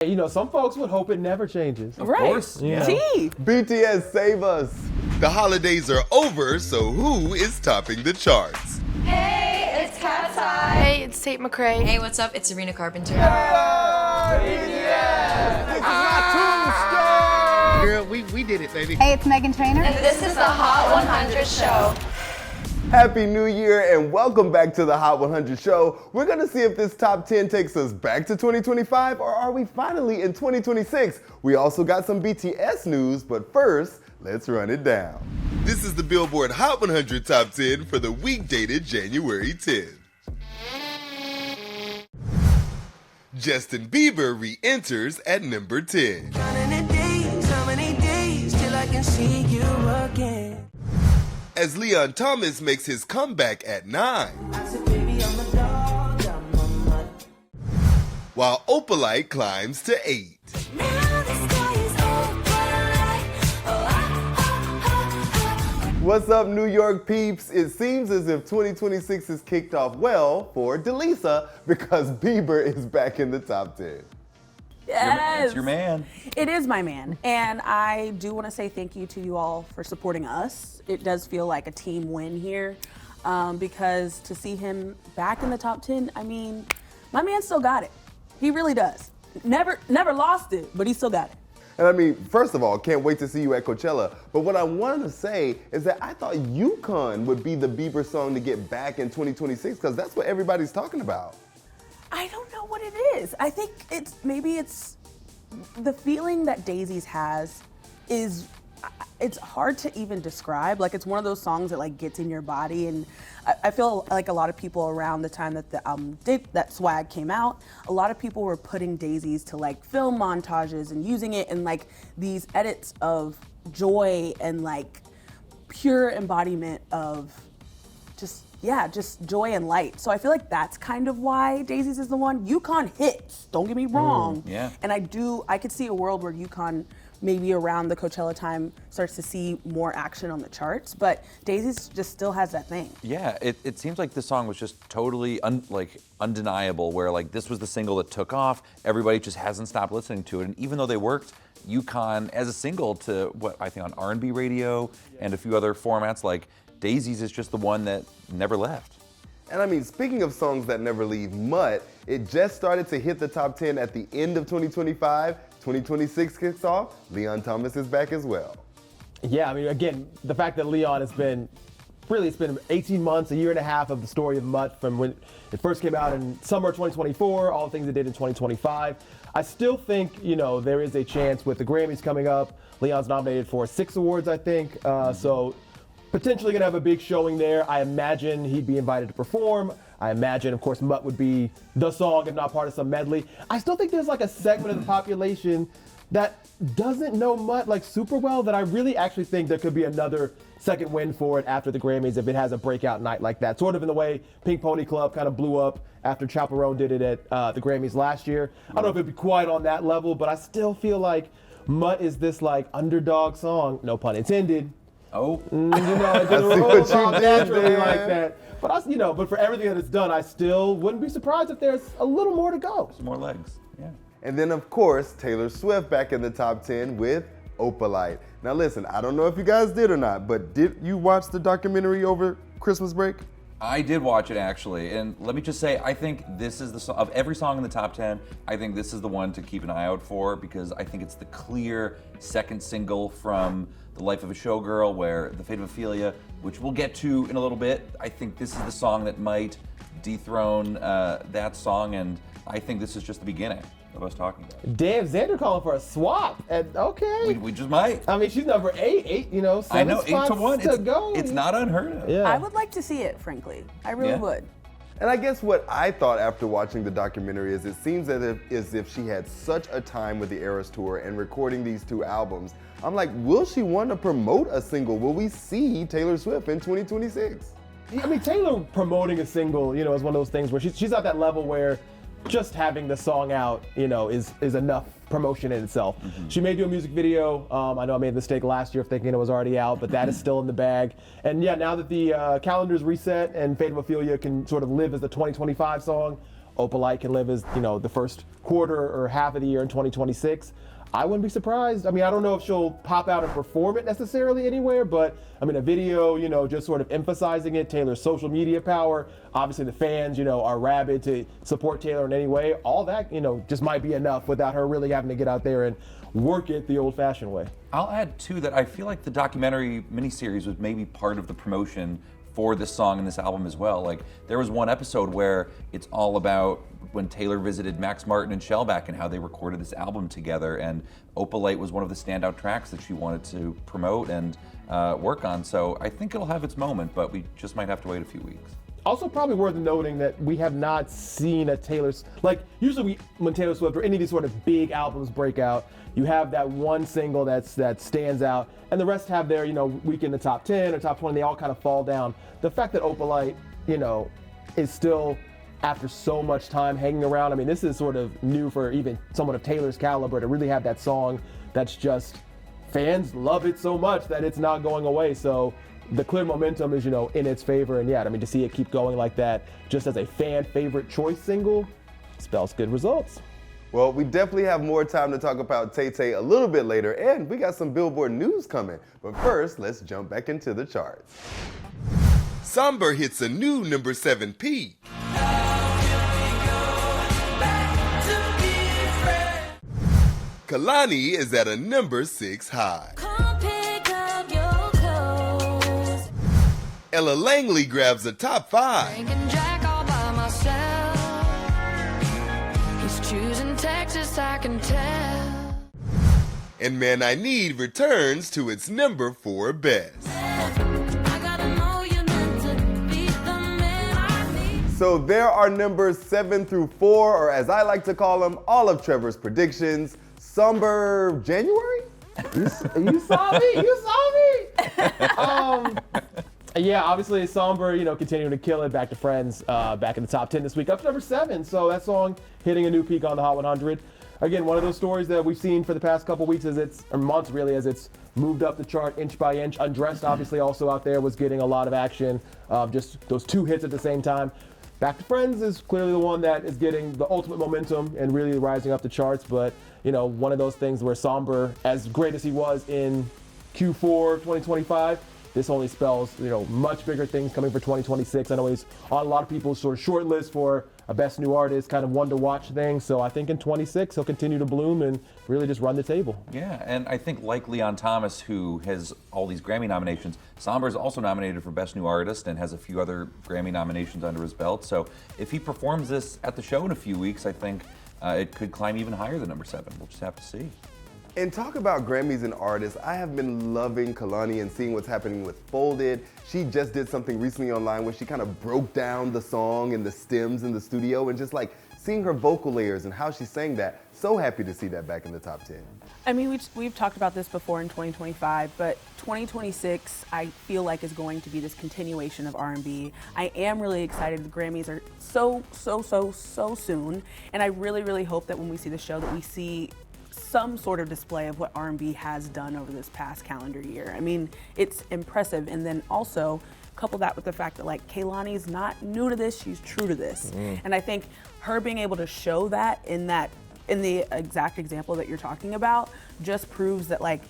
You know, some folks would hope it never changes. Of course. Yeah. BTS, save us. The holidays are over, so who is topping the charts? Hey, it's Cat's Eye. Hey, it's Tate McRae. Hey, what's up? It's Serena Carpenter. BTS! This is my tombstone! Girl, we did it, baby. Hey, it's Megan Trainor. And this is the Hot 100 show. Happy New Year and welcome back to the Hot 100 show. We're gonna see if this top 10 takes us back to 2025 or are we finally in 2026? We also got some BTS news, but first, let's run it down. This is the Billboard Hot 100 Top 10 for the week dated January 10th. Justin Bieber re-enters at number 10. As Leon Thomas makes his comeback at 9. While Opalite climbs to 8. What's up, New York peeps? It seems as if 2026 is kicked off well for Delisa because Bieber is back in the top 10. Yes. It's your man. It is my man. And I do want to say thank you to you all for supporting us. It does feel like a team win here because to see him back in the top 10, I mean, my man still got it. He really does. Never lost it, but he still got it. And I mean, first of all, can't wait to see you at Coachella. But what I wanted to say is that I thought UConn would be the Bieber song to get back in 2026 because that's what everybody's talking about. I don't know what it is. I think it's the feeling that Daises has is it's hard to even describe. Like it's one of those songs that like gets in your body, and I feel like a lot of people around the time that the that Swag came out, a lot of people were putting Daises to like film montages and using it in like these edits of joy and like pure embodiment of just joy and light. So I feel like that's kind of why Daises is the one. UConn hits, don't get me wrong. Yeah. And I could see a world where UConn maybe around the Coachella time starts to see more action on the charts, but Daises just still has that thing. Yeah, it seems like this song was just totally undeniable, where like this was the single that took off. Everybody just hasn't stopped listening to it, and even though they worked UConn as a single to what I think on R&B radio and a few other formats, like Daises is just the one that never left. And I mean, speaking of songs that never leave, Mutt, it just started to hit the top 10 at the end of 2025. 2026 kicks off, Leon Thomas is back as well. Yeah, I mean, again, the fact that Leon has been, really it's been 18 months, a year and a half of the story of Mutt from when it first came out in summer 2024, all the things it did in 2025. I still think, you know, there is a chance with the Grammys coming up. Leon's nominated for 6 awards, I think, so potentially gonna have a big showing there. I imagine he'd be invited to perform. I imagine, of course, Mutt would be the song, if not part of some medley. I still think there's like a segment of the population that doesn't know Mutt like super well that I really actually think there could be another second win for it after the Grammys if it has a breakout night like that. Sort of in the way Pink Pony Club kind of blew up after Chaperone did it at the Grammys last year. I don't know if it'd be quite on that level, but I still feel like Mutt is this like underdog song, no pun intended. Oh. You know, it just rolls off naturally like that. But but for everything that it's done, I still wouldn't be surprised if there's a little more to go. Some more legs, yeah. And then of course, Taylor Swift back in the top 10 with Opalite. Now listen, I don't know if you guys did or not, but did you watch the documentary over Christmas break? I did watch it actually, and let me just say, I think this is the song, of every song in the top 10, I think this is the one to keep an eye out for because I think it's the clear second single from The Life of a Showgirl, where the Fate of Ophelia, which we'll get to in a little bit, I think this is the song that might dethrone that song, and I think this is just the beginning of us talking about it. Damn, Xander calling for a swap. And okay. We just might. I mean, she's number 8, you know, 7 I know, 8 to spots 1. to go. It's not unheard of. Yeah. I would like to see it, frankly. I really would. And I guess what I thought after watching the documentary is it seems as if she had such a time with the Eras Tour and recording these 2 albums. I'm like, will she want to promote a single? Will we see Taylor Swift in 2026? I mean, Taylor promoting a single, you know, is one of those things where she's at that level where just having the song out, you know, is enough promotion in itself. Mm-hmm. She may do a music video. I know I made a mistake last year of thinking it was already out, but that is still in the bag. And yeah, now that the calendar's reset and Fate of Ophelia can sort of live as the 2025 song, Opalite can live as, the first quarter or half of the year in 2026. I wouldn't be surprised. I mean, I don't know if she'll pop out and perform it necessarily anywhere, but I mean, a video, just sort of emphasizing it, Taylor's social media power. Obviously the fans, are rabid to support Taylor in any way. All that, just might be enough without her really having to get out there and work it the old-fashioned way. I'll add too that I feel like the documentary miniseries was maybe part of the promotion for this song and this album as well. Like, there was one episode where it's all about when Taylor visited Max Martin and Shellback and how they recorded this album together, and Opalite was one of the standout tracks that she wanted to promote and work on. So I think it'll have its moment, but we just might have to wait a few weeks. Also, probably worth noting that we have not seen a Taylor's, like, usually when Taylor Swift or any of these sort of big albums break out, you have that one single that stands out, and the rest have their, week in the top 10 or top 20, they all kind of fall down. The fact that Opalite, is still, after so much time hanging around, I mean, this is sort of new for even someone of Taylor's caliber to really have that song that's just, fans love it so much that it's not going away. So the clear momentum is, in its favor. And yeah, I mean, to see it keep going like that, just as a fan favorite choice single, spells good results. Well, we definitely have more time to talk about Tay-Tay a little bit later, and we got some Billboard news coming. But first, let's jump back into the charts. Somber hits a new number 7 peak. Kehlani is at a number 6 high. Ella Langley grabs a top 5. Choosin Texas, I can tell. And Man I Need returns to its number 4 best. So there are numbers 7 through 4, or as I like to call them, all of Trevor's predictions. Somber January? You saw me. You saw me. Yeah, obviously Somber, continuing to kill it. Back to Friends, back in the top 10 this week, up to number 7. So that song hitting a new peak on the Hot 100. Again, one of those stories that we've seen for the past couple weeks, or months really, as it's moved up the chart inch by inch. Undressed, obviously, also out there was getting a lot of action. Just those 2 hits at the same time. Back to Friends is clearly the one that is getting the ultimate momentum and really rising up the charts. But, one of those things where Somber, as great as he was in Q4 2025, this only spells, much bigger things coming for 2026. I know he's on a lot of people's sort of short list for a best new artist, kind of one to watch thing. So I think in 26, he'll continue to bloom and really just run the table. Yeah, and I think like Leon Thomas, who has all these Grammy nominations, Somber is also nominated for Best New Artist and has a few other Grammy nominations under his belt. So if he performs this at the show in a few weeks, I think it could climb even higher than number 7. We'll just have to see. And talk about Grammys and artists. I have been loving Kehlani and seeing what's happening with Folded. She just did something recently online where she kind of broke down the song and the stems in the studio, and just like seeing her vocal layers and how she sang that. So happy to see that back in the top 10. I mean, we've talked about this before in 2025, but 2026 I feel like is going to be this continuation of R&B. I am really excited. The Grammys are so soon, and I really hope that when we see the show that we see some sort of display of what R&B has done over this past calendar year. I mean, it's impressive. And then also couple that with the fact that like Kehlani's not new to this, she's true to this. And I think her being able to show that in the exact example that you're talking about just proves that like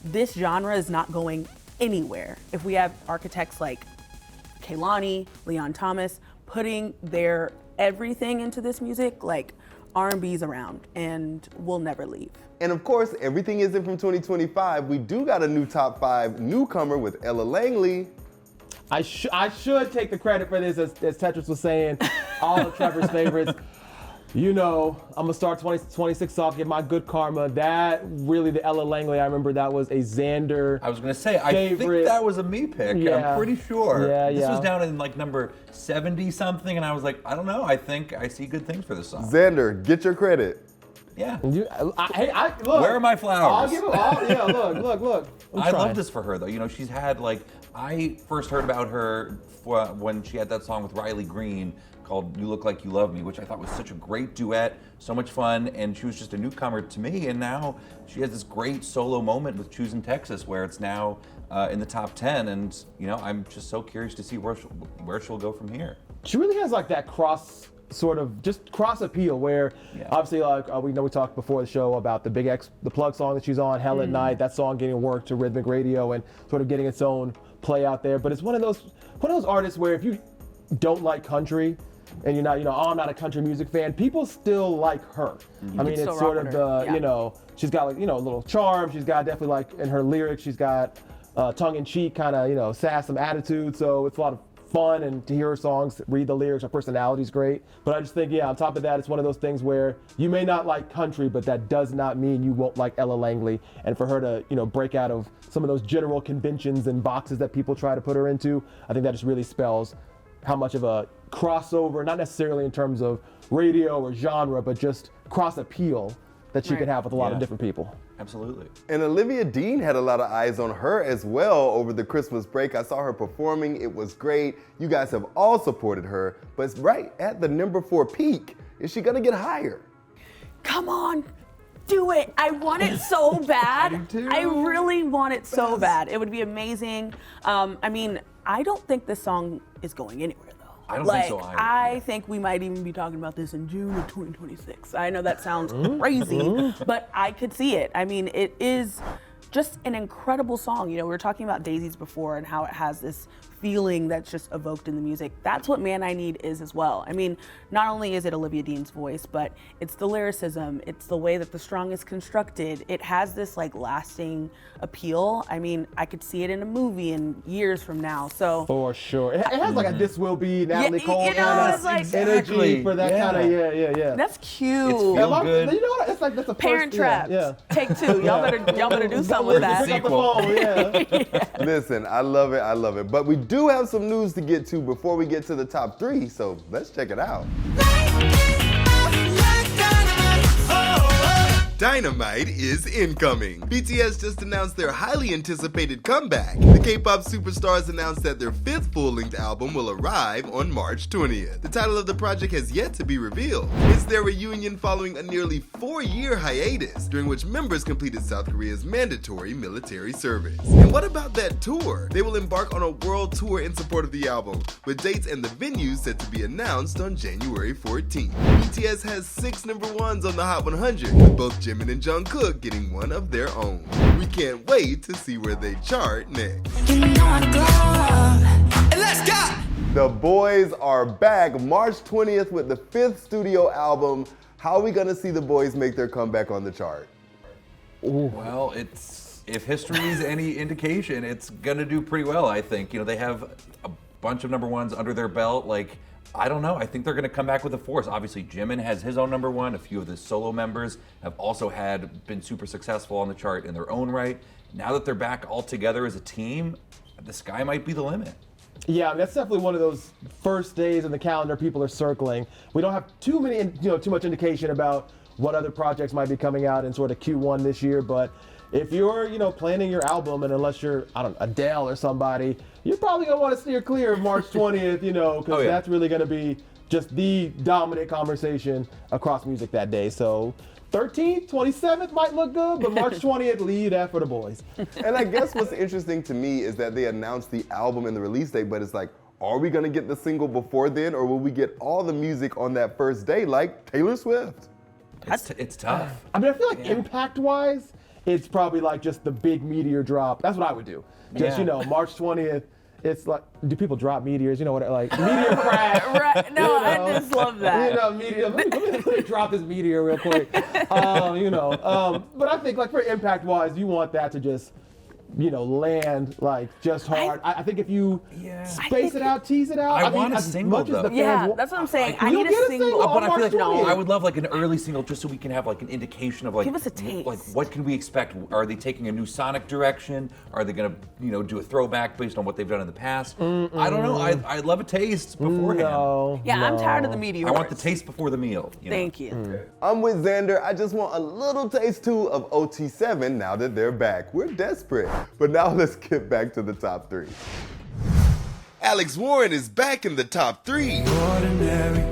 this genre is not going anywhere. If we have architects like Kehlani, Leon Thomas putting their everything into this music, like R&B's around and will never leave. And of course, everything isn't from 2025. We do got a new top 5 newcomer with Ella Langley. I should take the credit for this, as Tetris was saying, all of Trevor's favorites. You know, I'm gonna start 2026 off, get my good karma. That really, the Ella Langley, I remember that was a Xander. I was gonna say, I favorite. think that was a me pick. Yeah. I'm pretty sure. Yeah, this was down in like number 70 something, and I was like, I don't know. I think I see good things for this song. Xander, get your credit. Yeah. Look. Where are my flowers? I'll give it. Yeah, look. I love this for her though. You know, she's had like, I first heard about her when she had that song with Riley Green called You Look Like You Love Me, which I thought was such a great duet, so much fun, and she was just a newcomer to me, and now she has this great solo moment with Choosin Texas where it's now in the top 10, and you know, I'm just so curious to see where she'll go from here. She really has like that cross sort of just cross appeal where obviously like we talked before the show about the Plug song that she's on, Hell at Night, that song getting work to rhythmic radio and sort of getting its own play out there. But it's one of those artists where if you don't like country and you're not, I'm not a country music fan, people still like her. I mean, it's sort of the, she's got like, a little charm. She's got definitely like in her lyrics, she's got tongue-in-cheek kind of, sass, some attitude. So it's a lot of fun, and to hear her songs, read the lyrics, her personality's great. But I just think, on top of that, it's one of those things where you may not like country, but that does not mean you won't like Ella Langley. And for her to, break out of some of those general conventions and boxes that people try to put her into, I think that just really spells how much of a crossover, not necessarily in terms of radio or genre, but just cross appeal that she could have with a lot of different people. Absolutely. And Olivia Dean had a lot of eyes on her as well over the Christmas break. I saw her performing. It was great. You guys have all supported her. But it's right at the number 4 peak. Is she going to get higher? Come on. Do it. I want it so bad. I really want it so bad. It would be amazing. I mean, I don't think this song is going anywhere. I don't think so either. I think we might even be talking about this in June of 2026. I know that sounds crazy, but I could see it. I mean, it is just an incredible song. We were talking about Daises before and how it has this feeling that's just evoked in the music. That's what Man I Need is as well. I mean, not only is it Olivia Dean's voice, but it's the lyricism, it's the way that the song is constructed. It has this like lasting appeal. I mean, I could see it in a movie in years from now. So for sure, it has like a "This Will Be" Natalie Cole kind of like, energy for that kind of yeah. That's cute. It's feel good. You know what? It's like that's a Parent Trap. Take 2. Y'all better do something with that. Pick up the phone, Listen, I love it. But we do have some news to get to before we get to the top 3, so let's check it out. Dynamite is incoming. BTS just announced their highly anticipated comeback. The K-pop superstars announced that their 5th full-length album will arrive on March 20th. The title of the project has yet to be revealed. It's their reunion following a nearly 4-year hiatus, during which members completed South Korea's mandatory military service. And what about that tour? They will embark on a world tour in support of the album, with dates and the venues set to be announced on January 14th. BTS has 6 #1s on the Hot 100, with both Jimin and Jungkook getting one of their own. We can't wait to see where they chart next. Let's go! The boys are back March 20th with the 5th studio album. How are we going to see the boys make their comeback on the chart? Well, if history is any indication, it's gonna do pretty well, I think. They have a bunch of #1s under their belt. I don't know. I think they're going to come back with a force. Obviously, Jimin has his own #1. A few of the solo members have also been super successful on the chart in their own right. Now that they're back all together as a team, the sky might be the limit. Yeah, that's definitely one of those first days in the calendar people are circling. We don't have too much indication about what other projects might be coming out in sort of Q1 this year, but if you're, planning your album, and unless you're, Adele or somebody, you're probably gonna want to steer clear of March 20th, because that's really gonna be just the dominant conversation across music that day. So 13th, 27th might look good, but March 20th, leave that for the boys. And I guess what's interesting to me is that they announced the album and the release date, but it's like, are we gonna get the single before then, or will we get all the music on that first day like Taylor Swift? It's tough. I mean, I feel like impact-wise, it's probably like just the big meteor drop. That's what I would do. Just, March 20th, it's like, do people drop meteors? You know what, like, meteor crash. Right. No, I just love that. Meteor. Let me drop this meteor real quick. But I think, like, for impact-wise, you want that to just, land like just hard. I think if you space it out, tease it out. I want a single, though. That's what I'm saying. I need a single. But I feel like I would love like an early single just so we can have like an indication of like. Give us a taste. Like what can we expect? Are they taking a new sonic direction? Are they gonna do a throwback based on what they've done in the past? I don't know. I'd love a taste beforehand. I'm tired of the meteor. I want the taste before the meal. Thank you. I'm with Xander. I just want a little taste too of OT7 now that they're back. We're desperate. But now let's get back to the top 3. Alex Warren is back in the top 3. Ordinary,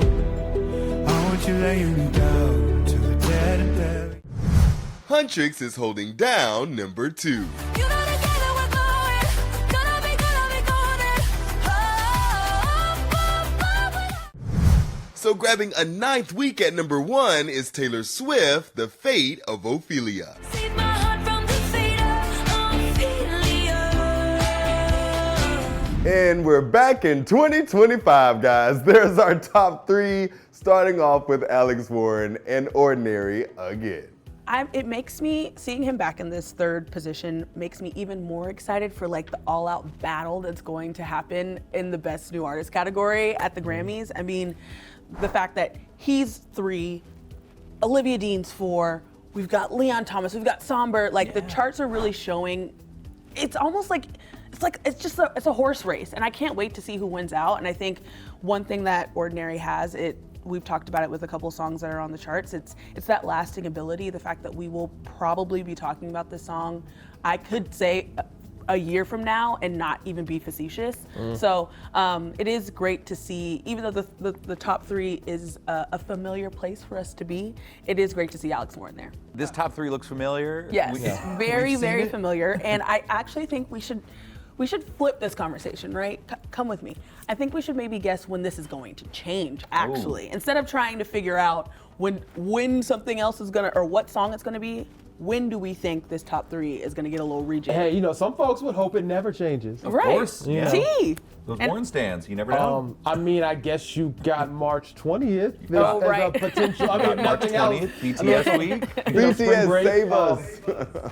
I want you laying me down to the dead and buried. HUNTR is holding down #2. So grabbing a 9th week at number 1 is Taylor Swift, The Fate of Ophelia. Save my heart from the fate of Ophelia. And we're back in 2025, guys. There's our top 3, starting off with Alex Warren and Ordinary again. It makes me, seeing him back in this 3rd position makes me even more excited for like the all-out battle that's going to happen in the Best New Artist category at the Grammys. I mean, the fact that he's 3, Olivia Dean's 4, we've got Leon Thomas, we've got Somber, like the charts are really showing, it's almost like, it's a horse race, and I can't wait to see who wins out. And I think one thing that Ordinary has, we've talked about it with a couple songs that are on the charts. It's that lasting ability, the fact that we will probably be talking about this song, I could say a year from now and not even be facetious. So it is great to see, even though the top 3 is a familiar place for us to be, it is great to see Alex Warren there. This top 3 looks familiar. Yes, very, We've seen very it. familiar. And I actually think we should flip this conversation, right? Come with me. I think we should maybe guess when this is going to change, actually. Instead of trying to figure out when something else is gonna, or what song it's gonna be, when do we think this top 3 is gonna get a little rejig? Hey, you know, some folks would hope it never changes. Of course. Yeah. T. Those Warren stands, you never know. I mean, I guess you got March 20th Oh, as right. a potential. I mean, March nothing else. 20th, BTS week. You know, spring BTS, break, save us.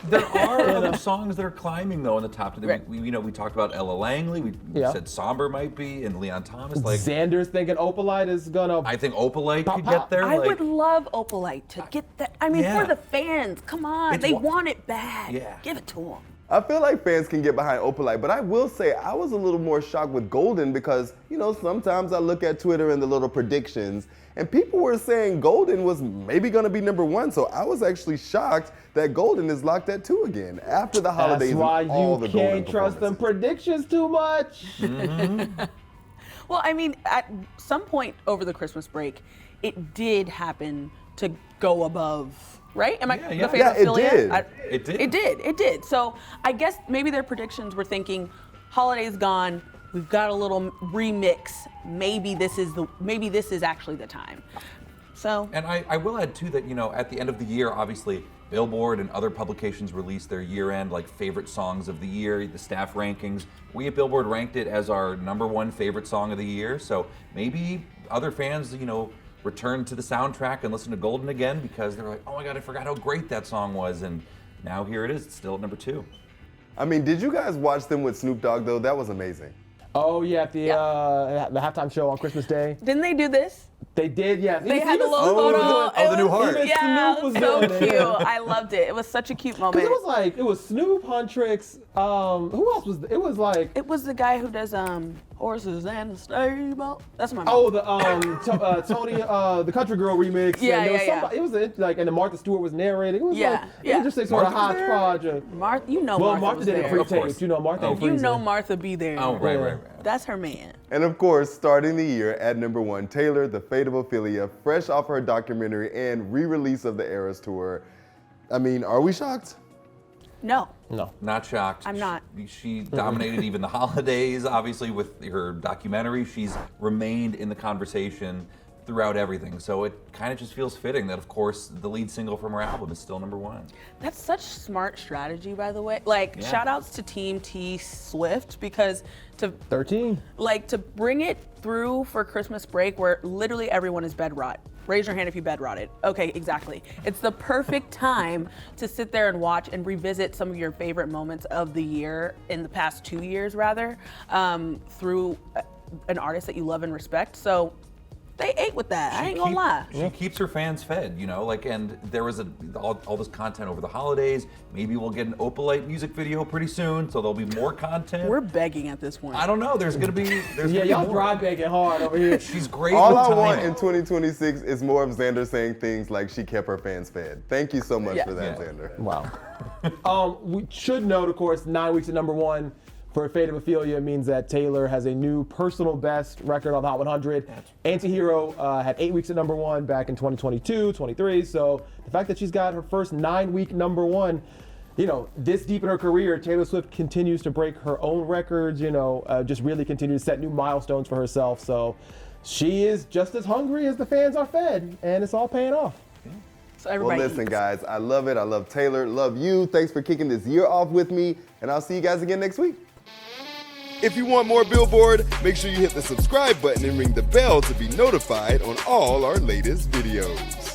There are other songs that are climbing though in the top 10. Right. We talked about Ella Langley. We Yeah. said Somber might be, and Leon Thomas. Like Xander's thinking Opalite is gonna. I think Opalite could Pop. get there. I like, would love Opalite to get that. I mean, Yeah. for the fans, come on. It's They wa- want it bad. Yeah. Give it to them. I feel like fans can get behind Opalite, but I will say I was a little more shocked with Golden because, you know, sometimes I look at Twitter and the little predictions, and people were saying Golden was maybe going to be number 1. So I was actually shocked that Golden is locked at 2 again after the holidays. That's why and all you the Golden can't trust them performances. predictions too much. Well, I mean, at some point over the Christmas break, it did happen to go above, right? Am I Yeah. the Fate Yeah, of it Ophelia? did. It did. It did. So I guess maybe their predictions were thinking, holiday's gone. We've got a little remix. Maybe this is actually the time. So And I will add too that, you know, at the end of the year, obviously Billboard and other publications release their year-end like favorite songs of the year, the staff rankings. We at Billboard ranked it as our #1 favorite song of the year. So maybe other fans, you know, return to the soundtrack and listen to Golden again because they're like, oh my God, I forgot how great that song was. And now here it is, it's still at number 2. I mean, did you guys watch them with Snoop Dogg though? That was amazing. Oh yeah, at the halftime show on Christmas Day. didn't they do this? They did, yeah. They had the little photo. the new heart. Even Yeah, Snoop was so doing it. cute. I loved it. It was such a cute moment. Because it was Snoop, Huntrix, who else was it was like It was the guy who does Horses and the Stable. That's my oh the Tony the Country Girl remix. Yeah, and there was yeah. somebody, it was like and then Martha Stewart was narrating. It was Yeah, like yeah. it was just a sort of Martha was there? hodgepodge. Of, Martha, you know well, Martha Martha was did it there. pre Of course. taped. You know Martha. Oh, ain't You freezing. know Martha be there. Oh, right. That's her man. And of course, starting the year at number 1, Taylor, The Fate of Ophelia, fresh off her documentary and re-release of the Eras Tour. I mean, are we shocked? No. No. Not shocked. I'm not. She dominated even the holidays, obviously, with her documentary. She's remained in the conversation throughout everything. So it kind of just feels fitting that, of course, the lead single from her album is still #1. That's such smart strategy, by the way. Like, Yeah. shout outs to Team T Swift because to 13. to bring it through for Christmas break where literally everyone is bed rot. Raise your hand if you bed rotted. Okay, exactly. It's the perfect time to sit there and watch and revisit some of your favorite moments of the year, in the past 2 years rather, through an artist that you love and respect. So they ate with that. I ain't gonna lie. She keeps her fans fed, you know, like, and there was all this content over the holidays. Maybe we'll get an Opalite music video pretty soon, so there'll be more content. We're begging at this point. I don't know. There's gonna be Yeah, y'all more. dry begging hard over here. She's great. All with I want timing. in 2026 is more of Xander saying things like she kept her fans fed. Thank you so much Yeah. for that, Yeah. Xander. Wow. We should note, of course, 9 weeks at #1 for Fate of Ophelia means that Taylor has a new personal best record on the Hot 100. Antihero had 8 weeks at #1 back in 2022, 23. So the fact that she's got her first 9-week #1, you know, this deep in her career, Taylor Swift continues to break her own records, you know, just really continues to set new milestones for herself. So she is just as hungry as the fans are fed, and it's all paying off. So Well, everybody listen, eats. guys, I love it. I love Taylor. Love you. Thanks for kicking this year off with me, and I'll see you guys again next week. If you want more Billboard, make sure you hit the subscribe button and ring the bell to be notified on all our latest videos.